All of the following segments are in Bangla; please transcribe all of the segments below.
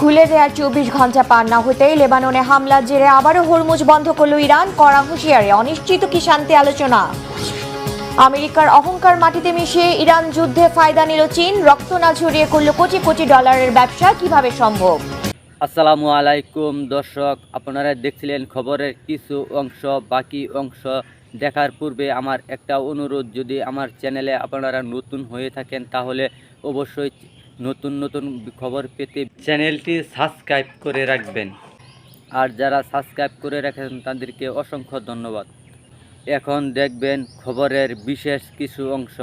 খুলে দেওয়ার 24 ঘন্টা পার না হতেই লেবাননে হামলার জেরে আবারও হরমুজ বন্ধ করল ইরান। কড়া হুঁশিয়ারি, অনিশ্চিত কি শান্তি আলোচনা। আমেরিকার অহংকার মাটিতে মিশিয়ে ইরান যুদ্ধে ফায়দা নিল চীন। রক্ত না ঝরিয়ে করল কোটি কোটি ডলারের ব্যবসা, কিভাবে সম্ভব? আসসালামু আলাইকুম দর্শক, আপনারা দেখছিলেন খবরের কিছু অংশ। বাকি অংশ দেখার পূর্বে আমার একটা অনুরোধ, যদি আমার চ্যানেলে আপনারা নতুন হয়ে থাকেন তাহলে অবশ্যই নতুন নতুন খবর পেতে চ্যানেলটি সাবস্ক্রাইব করে রাখবেন। আর যারা সাবস্ক্রাইব করে রাখেন তাদেরকে অসংখ্য ধন্যবাদ। এখন দেখবেন খবরের বিশেষ কিছু অংশ।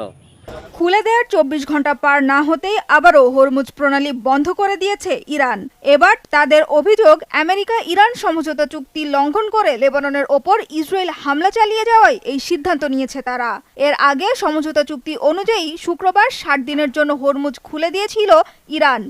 খুলে দেওয়ার 24 ঘন্টা পার না হতেই আবারও হরমুজ প্রণালী বন্ধ করে দিয়েছে ইরান। এবার তাদের অভিযোগ, আমেরিকা ইরান সমঝোতা চুক্তি লঙ্ঘন করে লেবাননের ওপর ইসরায়েল হামলা চালিয়ে যাওয়ায় এই সিদ্ধান্ত নিয়েছে তারা। এর আগে সমঝোতা চুক্তি অনুযায়ী শুক্রবার 60 দিনের জন্য হরমুজ খুলে দিয়েছিল ইরান।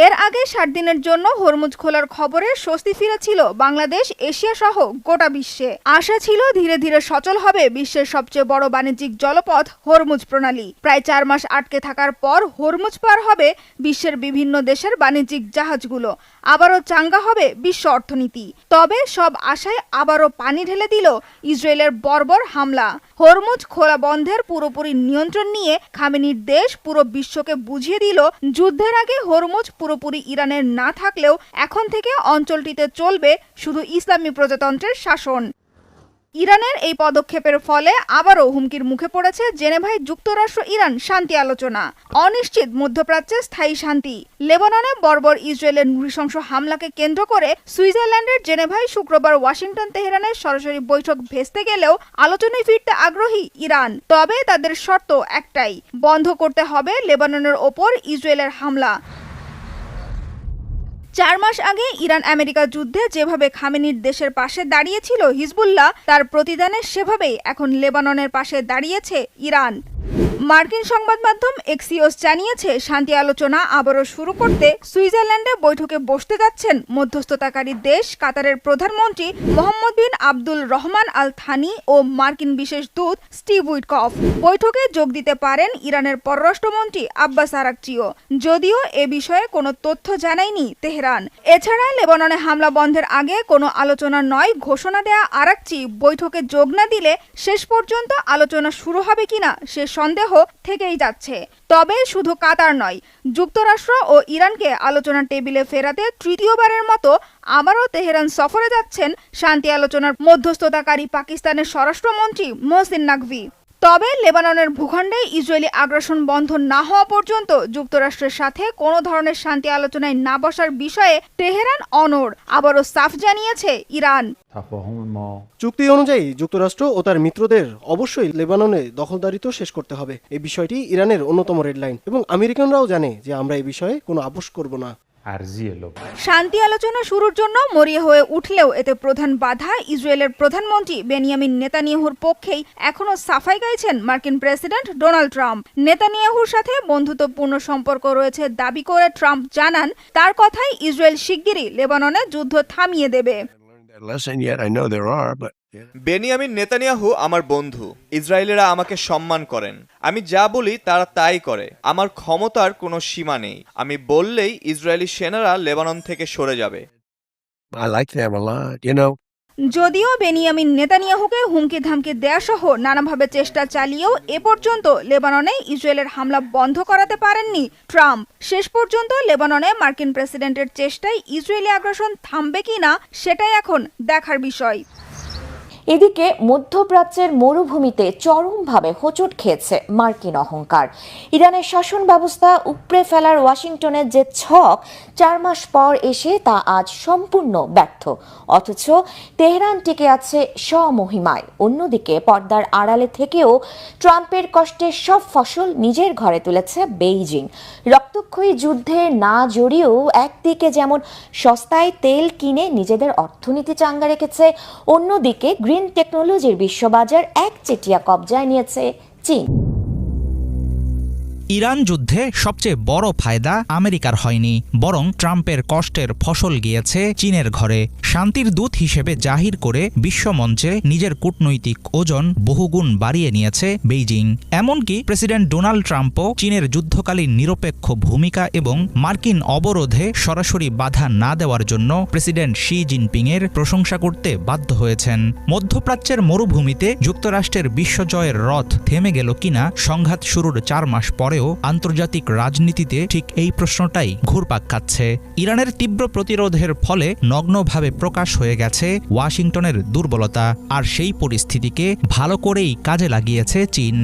এর আগে 60 দিনের জন্য হরমুজ খোলার খবরে স্বস্তি ফিরেছিল বাংলাদেশ, এশিয়া সহ গোটা বিশ্বে। আশা ছিল ধীরে ধীরে সচল হবে বিশ্বের সবচেয়ে বড় বাণিজ্যিক জলপথ হরমুজ প্রণালী। প্রায় 4 মাস আটকে থাকার পর হরমুজ পার হবে বিশ্বের বিভিন্ন দেশের বাণিজ্যিক জাহাজগুলো। আবারও চাঙ্গা হবে বিশ্ব অর্থনীতি। তবে সব আশায় আবারও পানি ঢেলে দিল ইসরায়েলের বর্বর হামলা। হরমুজ খোলা বন্ধের পুরোপুরি নিয়ন্ত্রণ নিয়ে খামেনির দেশ পুরো বিশ্বকে বুঝিয়ে দিল, যুদ্ধের আগে হরমুজ পুরোপুরি ইরানের না থাকলেও এখন থেকে অঞ্চলটিতে চলবে শুধু ইসলামী প্রজাতন্ত্রের শাসন। ইরানের এই পদক্ষেপের ফলে আবারও হুমকির মুখে পড়েছে জেনেভায় যুক্তরাষ্ট্র ইরান শান্তি আলোচনা। অনিশ্চিত মধ্যপ্রাচ্যে স্থায়ী শান্তি। লেবাননে বর্বর ইসরায়েলের নৃশংস হামলাকে কেন্দ্র করে সুইজারল্যান্ডের জেনেভায় শুক্রবার ওয়াশিংটন তেহরানের সরাসরি বৈঠক ভেস্তে গেলেও আলোচনায় ফিরতে আগ্রহী ইরান। তবে তাদের শর্ত একটাই, বন্ধ করতে হবে লেবাননের ওপর ইসরায়েলের হামলা। 4 মাস আগে ইরান আমেরিকা যুদ্ধে যেভাবে খামেনির দেশের পাশে দাঁড়িয়েছিল হিজবুল্লাহ, তার প্রতিদানে সেভাবেই এখন লেবাননের পাশে দাঁড়িয়েছে ইরান। মার্কিন সংবাদ মাধ্যম এক্সিওস জানিয়েছে, শান্তি আলোচনা আবারও শুরু করতে সুইজারল্যান্ডে বৈঠকে বসতে যাচ্ছেন মধ্যস্থতাকারী দেশ কাতারের প্রধানমন্ত্রী মোহাম্মদ বিন আব্দুল রহমান আল থানি ও মার্কিন বিশেষ দূত স্টিভ উইটকফ। বৈঠকে যোগ দিতে পারেন ইরানের পররাষ্ট্রমন্ত্রী আব্বাস আরাকচিও, যদিও এ বিষয়ে কোনো তথ্য জানায়নি তেহরান। এছাড়া লেবাননে হামলা বন্ধের আগে কোনো আলোচনা নয় ঘোষণা দেয়া আরাকচি বৈঠকে যোগ না দিলে শেষ পর্যন্ত আলোচনা শুরু হবে কিনা সে সন্দেহ থেকেই যাচ্ছে। তবে শুধু কাতার নয়, যুক্তরাষ্ট্র ও ইরানকে আলোচনার টেবিলে ফেরাতে তৃতীয়বারের মতো আবারও তেহরান সফরে যাচ্ছেন শান্তি আলোচনার মধ্যস্থতাকারী পাকিস্তানের স্বরাষ্ট্রমন্ত্রী মোহসিন নাকভি। তবে লেবাননের ভূখণ্ডে ইসরায়েলি আগ্রাসন বন্ধ না হওয়া পর্যন্ত যুক্তরাষ্ট্রের সাথে কোনো ধরনের শান্তি আলোচনায় না বসার বিষয়ে তেহরান অনড়। আবারও সাফ জানিয়েছে ইরান। চুক্তি অনুযায়ী যুক্তরাষ্ট্র ও তার মিত্রদের অবশ্যই লেবাননে দখলদারিত্ব শেষ করতে হবে। এই বিষয়টি ইরানের অন্যতম রেডলাইন এবং আমেরিকানরাও জানে যে আমরা এই বিষয়ে কোনো আপোষ করব না। শান্তি আলোচনা শুরুর জন্য মরিয়া হয়ে উঠলেও এতে প্রধান বাধা ইসরায়েলের প্রধানমন্ত্রী বেনিয়ামিন নেতানিয়াহুর পক্ষেই এখনো সাফাই গাইছেন মার্কিন প্রেসিডেন্ট ডোনাল্ড ট্রাম্প। নেতানিয়াহুর সাথে বন্ধুত্বপূর্ণ সম্পর্ক রয়েছে দাবি করে ট্রাম্প জানান, তার কথাই ইসরায়েল শিগগিরই লেবাননে যুদ্ধ থামিয়ে দেবে। বেনিয়ামিন নেতানিয়াহু আমার বন্ধু। ইসরায়েলিরা আমাকে সম্মান করেন। আমি যা বলি তারা তাই করে। আমার ক্ষমতার কোনো সীমা নেই। আমি বললেই ইসরায়েলি সেনারা লেবানন থেকে সরে যাবে। যদিও বেনিয়ামিন নেতানিয়াহুকে হুমকি ধামকি দেয়া সহ নানাভাবে চেষ্টা চালিয়েও এ পর্যন্ত লেবাননে ইসরায়েলের হামলা বন্ধ করাতে পারেননি ট্রাম্প। শেষ পর্যন্ত লেবাননে মার্কিন প্রেসিডেন্টের চেষ্টায় ইসরায়েলি আগ্রাসন থামবে কিনা সেটাই এখন দেখার বিষয়। এদিকে মধ্যপ্রাচ্যের মরুভূমিতে চরমভাবে হোঁচট খেয়েছে মার্কিন অহংকার। ইরানের শাসন ব্যবস্থা উপড়ে ফেলার ওয়াশিংটনের যে ছক 4 মাস পর এসে তা আজ সম্পূর্ণ ব্যর্থ। অথচ তেহরান টিকে আছে স্বমহিমায়। অন্যদিকে পর্দার আড়ালে থেকেও ট্রাম্পের কষ্টের সব ফসল নিজের ঘরে তুলেছে বেইজিং। রক্তক্ষয়ী যুদ্ধে না জড়িয়েও একদিকে যেমন সস্তায় তেল কিনে নিজেদের অর্থনীতি চাঙ্গা রেখেছে, অন্যদিকে গ্রিন টেকনোলজির বিশ্ববাজার একচেটিয়া কবজায় নিয়েছে চীন। ইরান যুদ্ধে সবচেয়ে বড় ফায়দা আমেরিকার হয়নি, বরং ট্রাম্পের কষ্টের ফসল গিয়েছে চীনের ঘরে। শান্তির দূত হিসেবে জাহির করে বিশ্বমঞ্চে নিজের কূটনৈতিক ওজন বহুগুণ বাড়িয়ে নিয়েছে বেইজিং। এমনকি প্রেসিডেন্ট ডোনাল্ড ট্রাম্পও চীনের যুদ্ধকালীন নিরপেক্ষ ভূমিকা এবং মার্কিন অবরোধে সরাসরি বাধা না দেওয়ার জন্য প্রেসিডেন্ট শি জিনপিংয়ের প্রশংসা করতে বাধ্য হয়েছেন। মধ্যপ্রাচ্যের মরুভূমিতে যুক্তরাষ্ট্রের বিশ্বজয়ের রথ থেমে গেল কিনা সংঘাত শুরুর 4 মাস পরেও আন্তর্জাতিক রাজনীতিতে ঠিক এই প্রশ্নটাই ঘুরপাক খাচ্ছে। ইরানের তীব্র প্রতিরোধের ফলে নগ্নভাবে প্রকাশ হয়ে গেছে ওয়াশিংটনের দুর্বলতা, আর সেই পরিস্থিতিকে ভালো করেই কাজে লাগিয়েছে চীন।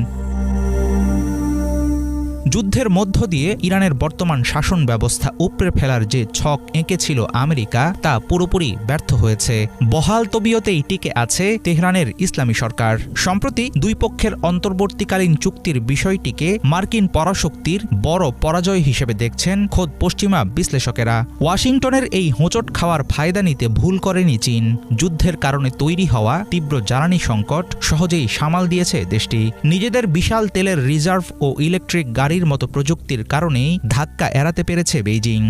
যুদ্ধের মধ্য দিয়ে ইরানের বর্তমান শাসন ব্যবস্থা উপড়ে ফেলার যে ছক এঁকেছিল আমেরিকা, তা পুরোপুরি ব্যর্থ হয়েছে। বহাল তবিয়তেই টিকে আছে তেহরানের ইসলামী সরকার। সম্প্রতি দুই পক্ষের অন্তর্বর্তীকালীন চুক্তির বিষয়টিকে মার্কিন পরাশক্তির বড় পরাজয় হিসেবে দেখছেন খোদ পশ্চিমা বিশ্লেষকেরা। ওয়াশিংটনের এই হোঁচট খাওয়ার ফায়দা নিতে ভুল করেনি চীন। যুদ্ধের কারণে তৈরি হওয়া তীব্র জ্বালানি সংকট সহজেই সামাল দিয়েছে দেশটি। নিজেদের বিশাল তেলের রিজার্ভ ও ইলেকট্রিক গাড়ির মতো প্রযুক্তির কারণেই ধাক্কা এড়াতে পেরেছে বেইজিং।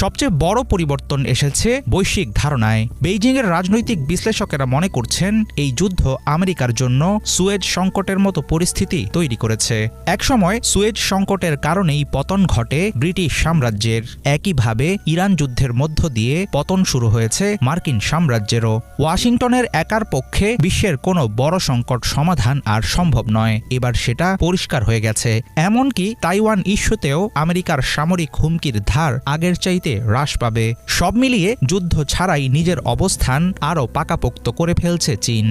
সবচেয়ে বড় পরিবর্তন এসেছে বৈশ্বিক ধারণায়। বেইজিংয়ের রাজনৈতিক বিশ্লেষকেরা মনে করছেন এই যুদ্ধ আমেরিকার জন্য সুয়েজ সংকটের মতো পরিস্থিতি তৈরি করেছে। একসময় সুয়েজ সংকটের কারণেই পতন ঘটে ব্রিটিশ সাম্রাজ্যের। একইভাবে ইরান যুদ্ধের মধ্য দিয়ে পতন শুরু হয়েছে মার্কিন সাম্রাজ্যেরও। ওয়াশিংটনের একার পক্ষে বিশ্বের কোনো বড় সংকট সমাধান আর সম্ভব নয়, এবার সেটা পরিষ্কার হয়ে গেছে। এমনকি তাইওয়ান ইস্যুতেও আমেরিকার সামরিক হুমকির ধার আগের চাইতে হ্রাস পাবে। সব মিলিয়ে যুদ্ধ ছাড়াই নিজের অবস্থান আরও পাকাপোক্ত করে ফেলছে চীন।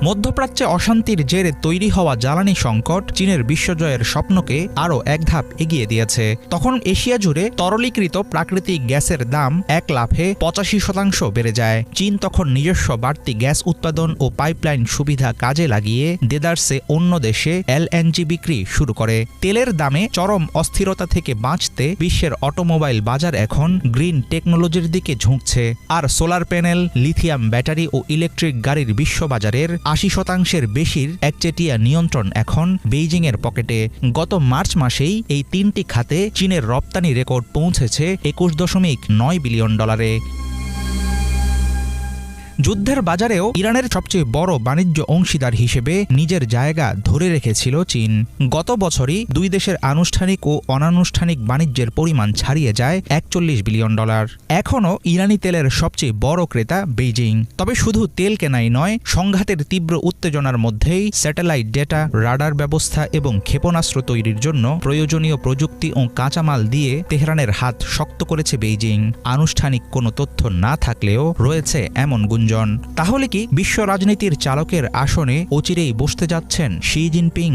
মধ্যপ্রাচ্যে অশান্তির জেরে তৈরি হওয়া জ্বালানি সংকট চীনের বিশ্বজয়ের স্বপ্নকে আরও এক ধাপ এগিয়ে দিয়েছে। তখন এশিয়া জুড়ে তরলীকৃত প্রাকৃতিক গ্যাসের দাম এক লাফে 85% বেড়ে যায়। চীন তখন নিজস্ব বাড়তি গ্যাস উৎপাদন ও পাইপলাইন সুবিধা কাজে লাগিয়ে দেদারসে অন্য দেশে এলএনজি বিক্রি শুরু করে। তেলের দামে চরম অস্থিরতা থেকে বাঁচতে বিশ্বের অটোমোবাইল বাজার এখন গ্রিন টেকনোলজির দিকে ঝুঁকছে। আর সোলার প্যানেল, লিথিয়াম ব্যাটারি ও ইলেকট্রিক গাড়ির বিশ্ববাজারের 80% বেশির একচেটিয়া নিয়ন্ত্রণ এখন বেইজিংয়ের পকেটে। গত মার্চ মাসেই এই 3টি খাতে চীনের রপ্তানি রেকর্ড পৌঁছেছে $21.9 বিলিয়ন। যুদ্ধের বাজারেও ইরানের সবচেয়ে বড় বাণিজ্য অংশীদার হিসেবে নিজের জায়গা ধরে রেখেছিল চীন। গত বছরই দুই দেশের আনুষ্ঠানিক ও অনানুষ্ঠানিক বাণিজ্যের পরিমাণ ছাড়িয়ে যায় $41 বিলিয়ন। এখনও ইরানি তেলের সবচেয়ে বড় ক্রেতা বেইজিং। তবে শুধু তেল কেনাই নয়, সংঘাতের তীব্র উত্তেজনার মধ্যেই স্যাটেলাইট ডেটা, রাডার ব্যবস্থা এবং ক্ষেপণাস্ত্র তৈরির জন্য প্রয়োজনীয় প্রযুক্তি ও কাঁচামাল দিয়ে তেহরানের হাত শক্ত করেছে বেইজিং। আনুষ্ঠানিক কোনো তথ্য না থাকলেও রয়েছে এমন গুঞ্জন। তাহলে কি বিশ্ব রাজনীতির চালকের আসনে অচিরেই বসতে যাচ্ছেন শি জিনপিং?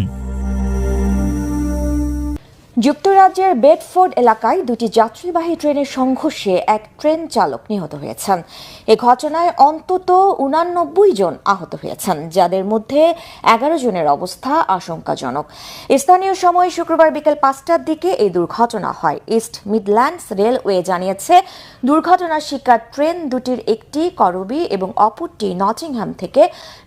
যুক্তরাজ্যের বেডফোর্ড এলাকায় দুটি যাত্রীবাহী ট্রেনের সংঘর্ষে এক ট্রেন চালক নিহত হয়েছেন। এ ঘটনায় অন্তত 89 জন আহত হয়েছেন, যাদের মধ্যে 11 জনের অবস্থা আশঙ্কাজনক। স্থানীয় সময় শুক্রবার বিকেল 5টার দিকে এই দুর্ঘটনা হয়। ইস্ট মিডল্যান্ডস রেলওয়ে জানিয়েছে, দুর্ঘটনার শিকার ট্রেন দুটির একটি করবি এবং অপরটি নটিংহ্যাম থেকে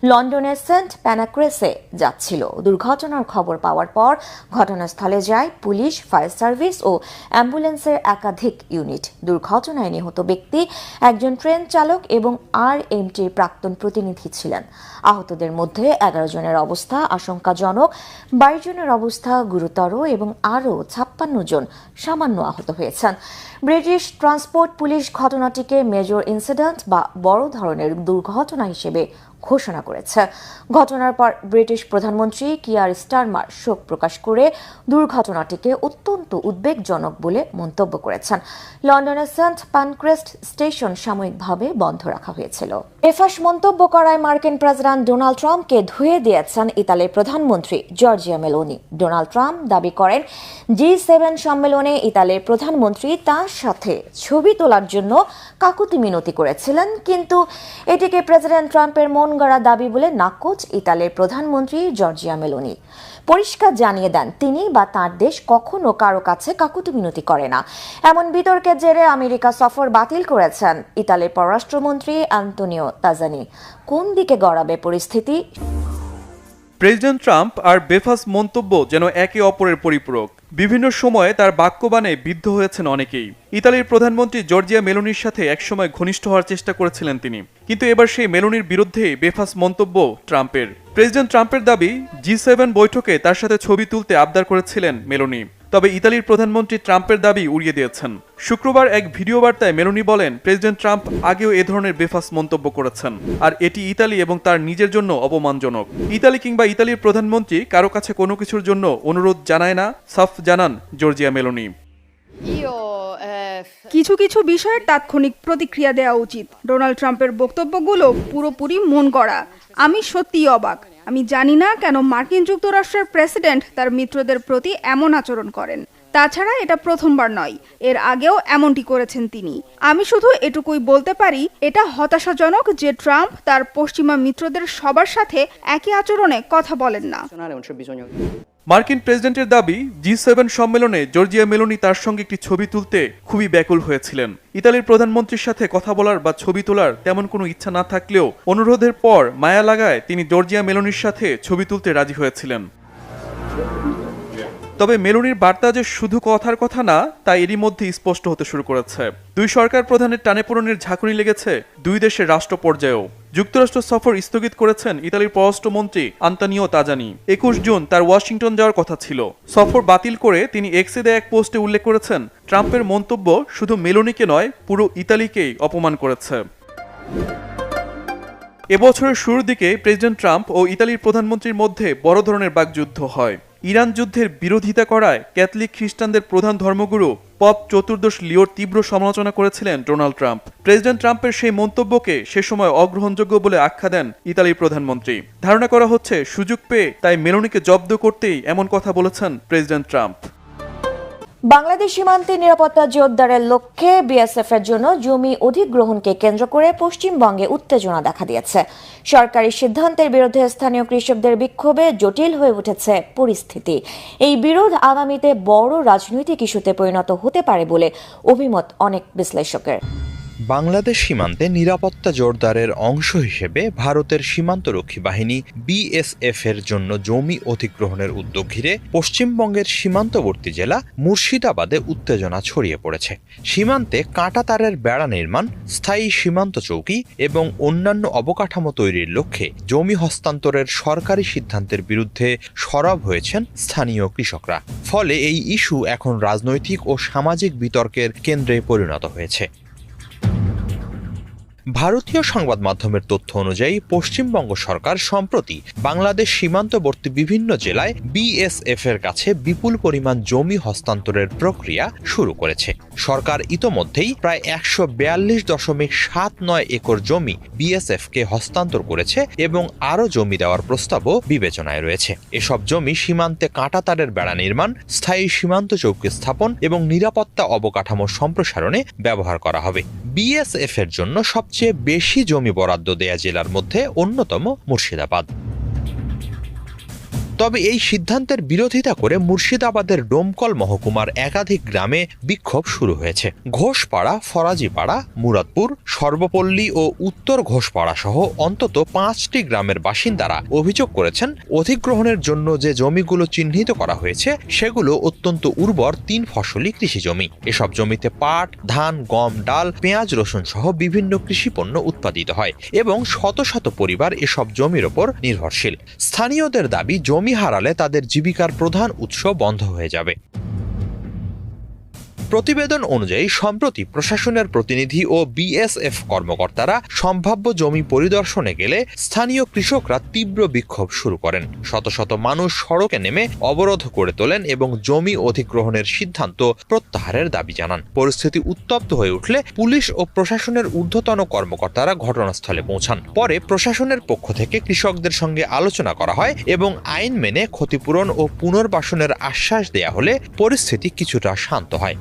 লন্ডনের সেন্ট প্যানাক্রেসে যাচ্ছিল। দুর্ঘটনার খবর পাওয়ার পর ঘটনাস্থলে যায় পুলিশ, ফায়ার সার্ভিস ও অ্যাম্বুলেন্সের একাধিক ইউনিট। দুর্ঘটনায় নিহত ব্যক্তি একজন ট্রেন চালক এবং আরএমটির প্রাক্তন প্রতিনিধি ছিলেন। আহতদের মধ্যে 11 জনের অবস্থা আশঙ্কাজনক, 22 জনের অবস্থা গুরুতর এবং আরও 56 জন সামান্য আহত হয়েছেন। ব্রিটিশ ট্রান্সপোর্ট পুলিশ ঘটনাটিকে মেজর ইনসিডেন্ট বা বড় ধরনের দুর্ঘটনা হিসেবে ঘোষণা করেছে। ঘটনার পর ব্রিটিশ প্রধানমন্ত্রী কিয়ার স্টারমার শোক প্রকাশ করে দুর্ঘটনাটিকে অত্যন্ত উদ্বেগজনক বলে মন্তব্য করেছেন। লন্ডনের সেন্ট প্যানক্রেস্ট স্টেশন সাময়িকভাবে বন্ধ রাখা হয়েছিল। বেফাঁস মন্তব্য করায় মার্কিন প্রেসিডেন্ট ডোনাল্ড ট্রাম্পকে ধুয়ে দিয়েছেন ইতালির প্রধানমন্ত্রী জর্জিয়া মেলোনি। ডোনাল্ড ট্রাম্প দাবি করেন, G7 সম্মেলনে ইতালির প্রধানমন্ত্রী তার সাথে ছবি তোলার জন্য কাকুতি মিনতি করেছিলেন, কিন্তু এটিকে প্রেসিডেন্ট ট্রাম্পের মন গড়া দাবি বলে নাকচ ইতালির প্রধানমন্ত্রী জর্জিয়া মেলোনি। পরিষ্কার জানিয়ে দেন, তিনি বা তার দেশ কখনো কারো কাছে কাকুতি মিনতি করে না। এমন বিতর্কের জেরে আমেরিকা সফর বাতিল করেছেন ইতালির পররাষ্ট্রমন্ত্রী অ্যান্তোনিও তাজানি। কোন দিকে গড়াবে পরিস্থিতি? প্রেসিডেন্ট ট্রাম্প আর বেফাস মন্তব্য যেন একে অপরের পরিপূরক। বিভিন্ন সময়ে তার বাক্যবাণে বিদ্ধ হয়েছেন অনেকেই। ইতালির প্রধানমন্ত্রী জর্জিয়া মেলোনির সাথে একসময় ঘনিষ্ঠ হওয়ার চেষ্টা করেছিলেন তিনি, কিন্তু এবার সেই মেলোনির বিরুদ্ধে বেফাস মন্তব্য ট্রাম্পের। প্রেসিডেন্ট ট্রাম্পের দাবি G7 বৈঠকে তার সাথে ছবি তুলতে আবদার করেছিলেন মেলোনি, তবে ইতালির প্রধানমন্ত্রী ট্রাম্পের দাবি উড়িয়ে দিয়েছেন। শুক্রবার এক ভিডিও বার্তায় মেলোনি বলেন, প্রেসিডেন্ট ট্রাম্প আগেও এ ধরনের বেফাস মন্তব্য করেছেন, আর এটি ইতালি এবং তার নিজের জন্য অপমানজনক। ইতালি কিংবা ইতালির প্রধানমন্ত্রী কারো কাছে কোনো কিছুর জন্য অনুরোধ জানায় না, সাফ জানান জর্জিয়া মেলোনি। কিছু কিছু বিষয়ের তাৎক্ষণিক প্রতিক্রিয়া দেওয়া উচিত। ডোনাল্ড ট্রাম্পের বক্তব্যগুলো পুরোপুরি মন গড়া। আমি সত্যিই অবাক। আমি জানি না কেন মার্কিন যুক্তরাষ্ট্রের প্রেসিডেন্ট তার মিত্রদের প্রতি এমন আচরণ করেন। তাছাড়া এটা প্রথমবার নয়, এর আগেও এমনটি করেছেন তিনি। আমি শুধু এটুকুই বলতে পারি, এটা হতাশাজনক যে ট্রাম্প তার পশ্চিমা মিত্রদের সবার সাথে একই আচরণে কথা বলেন না। মার্কিন প্রেসিডেন্টের দাবি, G7 সম্মেলনে জর্জিয়া মেলোনি তার সঙ্গে একটি ছবি তুলতে খুবই ব্যাকুল হয়েছিলেন। ইতালির প্রধানমন্ত্রীর সাথে কথা বলার বা ছবি তোলার তেমন কোনো ইচ্ছা না থাকলেও অনুরোধের পর মায়া লাগায় তিনি জর্জিয়া মেলোনির সাথে ছবি তুলতে রাজি হয়েছিলেন। তবে মেলোনির বার্তা যে শুধু কথার কথা না, তা এরই মধ্যে স্পষ্ট হতে শুরু করেছে। দুই সরকার প্রধানের টানেপোড়েনের ঝাঁকুনি লেগেছে দুই দেশের রাষ্ট্র পর্যায়েও। যুক্তরাষ্ট্র সফর স্থগিত করেছেন ইতালির পররাষ্ট্রমন্ত্রী আন্তোনিও তাজানি। 21 জুন তার ওয়াশিংটন যাওয়ার কথা ছিল। সফর বাতিল করে তিনি এক্সে দেয়া এক পোস্টে উল্লেখ করেছেন, ট্রাম্পের মন্তব্য শুধু মেলোনিকে নয়, পুরো ইতালিকেই অপমান করেছে। এবছরের শুরুর দিকে প্রেসিডেন্ট ট্রাম্প ও ইতালির প্রধানমন্ত্রীর মধ্যে বড় ধরনের বাকযুদ্ধ হয়। ইরান যুদ্ধের বিরোধিতা করায় ক্যাথলিক খ্রিস্টানদের প্রধান ধর্মগুরু পপ চতুর্দশ লিওর তীব্র সমালোচনা করেছিলেন ডোনাল্ড ট্রাম্প। প্রেসিডেন্ট ট্রাম্পের সেই মন্তব্যকে সে সময় অগ্রহণযোগ্য বলে আখ্যা দেন ইতালির প্রধানমন্ত্রী। ধারণা করা হচ্ছে সুযোগ পেয়ে তাই মেলোনিকে জব্দ করতেই এমন কথা বলেছেন প্রেসিডেন্ট ট্রাম্প। বাংলাদেশ সীমান্তে নিরাপত্তা জোরদারের লক্ষ্যে বিএসএফ এর জন্য জমি অধিগ্রহণকে কেন্দ্র করে পশ্চিমবঙ্গে উত্তেজনা দেখা দিয়েছে। সরকারি সিদ্ধান্তের বিরুদ্ধে স্থানীয় কৃষকদের বিক্ষোভে জটিল হয়ে উঠেছে পরিস্থিতি। এই বিরোধ আগামীতে বড় রাজনৈতিক ইস্যুতে পরিণত হতে পারে বলে অভিমত অনেক বিশ্লেষকের। বাংলাদেশ সীমান্তে নিরাপত্তা জোরদারের অংশ হিসেবে ভারতের সীমান্তরক্ষী বাহিনী বিএসএফ এর জন্য জমি অধিগ্রহণের উদ্যোগ ঘিরে পশ্চিমবঙ্গের সীমান্তবর্তী জেলা মুর্শিদাবাদে উত্তেজনা ছড়িয়ে পড়েছে। সীমান্তে কাঁটাতারের বেড়া নির্মাণ, স্থায়ী সীমান্ত চৌকি এবং অন্যান্য অবকাঠামো তৈরির লক্ষ্যে জমি হস্তান্তরের সরকারি সিদ্ধান্তের বিরুদ্ধে সরব হয়েছেন স্থানীয় কৃষকরা। ফলে এই ইস্যু এখন রাজনৈতিক ও সামাজিক বিতর্কের কেন্দ্রে পরিণত হয়েছে। ভারতীয় সংবাদ মাধ্যমের তথ্য অনুযায়ী পশ্চিমবঙ্গ সরকার সম্প্রতি বাংলাদেশ সীমান্তবর্তী বিভিন্ন জেলায় বিএসএফ এর কাছে বিপুল পরিমাণ জমি হস্তান্তরের প্রক্রিয়া শুরু করেছে। সরকার ইতোমধ্যেই প্রায় 142.79 একর জমি বিএসএফ কে হস্তান্তর করেছে এবং আরও জমি দেওয়ার প্রস্তাবও বিবেচনায় রয়েছে। এসব জমি সীমান্তে কাঁটাতারের বেড়া নির্মাণ, স্থায়ী সীমান্ত চৌকি স্থাপন এবং নিরাপত্তা অবকাঠামো সম্প্রসারণে ব্যবহার করা হবে। বিএসএফ এর জন্য সবচেয়ে বেশি জমি বরাদ্দ দেয়া জেলার মধ্যে অন্যতম মুর্শিদাবাদ। তবে এই সিদ্ধান্তের বিরোধিতা করে মুর্শিদাবাদের ডোমকল মহকুমার একাধিক গ্রামে বিক্ষোভ শুরু হয়েছে। ঘোষপাড়া, ফরাজিপাড়া, মুরাদপুর, সর্বপল্লী ও উত্তর ঘোষপাড়া সহ অন্তত 5টি গ্রামের বাসিন্দারা অভিযোগ করেছেন, অধিগ্রহণের জন্য যে জমিগুলো চিহ্নিত করা হয়েছে সেগুলো অত্যন্ত উর্বর 3 ফসলি কৃষি জমি। এসব জমিতে পাট, ধান, গম, ডাল, পেঁয়াজ, রসুন সহ বিভিন্ন কৃষিপণ্য উৎপাদিত হয় এবং শত শত পরিবার এসব জমির ওপর নির্ভরশীল। স্থানীয়দের দাবি, জমি হারালে তাদের জীবিকার প্রধান উৎস বন্ধ হয়ে যাবে। প্রতিবেদন অনুযায়ী সম্প্রতি প্রশাসনের প্রতিনিধি ও বিএসএফ কর্মকর্তারা সম্ভাব্য জমি পরিদর্শনে গেলে স্থানীয় কৃষকরা তীব্র বিক্ষোভ শুরু করেন। শত শত মানুষ সড়কে নেমে অবরোধ করে তোলেন এবং জমি অধিগ্রহণের সিদ্ধান্ত প্রত্যাহারের দাবি জানান। পরিস্থিতি উত্তপ্ত হয়ে উঠলে পুলিশ ও প্রশাসনের ঊর্ধ্বতন কর্মকর্তারা ঘটনাস্থলে পৌঁছান। পরে প্রশাসনের পক্ষ থেকে কৃষকদের সঙ্গে আলোচনা করা হয় এবং আইন মেনে ক্ষতিপূরণ ও পুনর্বাসনের আশ্বাস দেয়া হলে পরিস্থিতি কিছুটা শান্ত হয়।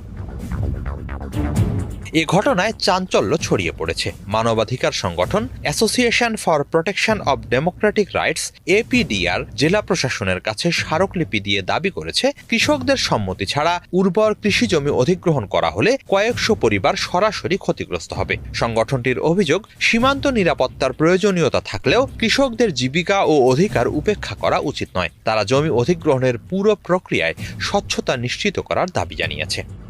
এ ঘটনায় চাঞ্চল্য ছড়িয়ে পড়েছে। মানবাধিকার সংগঠন association for protection of Democratic rights APDR জেলা প্রশাসনের কাছে স্মারকলিপি দিয়ে দাবি করেছে, কৃষকদের সম্মতি ছাড়া উর্বর কৃষি জমি অধিগ্রহণ করা হলে কয়েকশো পরিবার সরাসরি ক্ষতিগ্রস্ত হবে। সংগঠনটির অভিযোগ, সীমান্ত নিরাপত্তার প্রয়োজনীয়তা থাকলেও কৃষকদের জীবিকা ও অধিকার উপেক্ষা করা উচিত নয়। তারা জমি অধিগ্রহণের পুরো প্রক্রিয়ায় স্বচ্ছতা নিশ্চিত করার দাবি জানিয়েছে।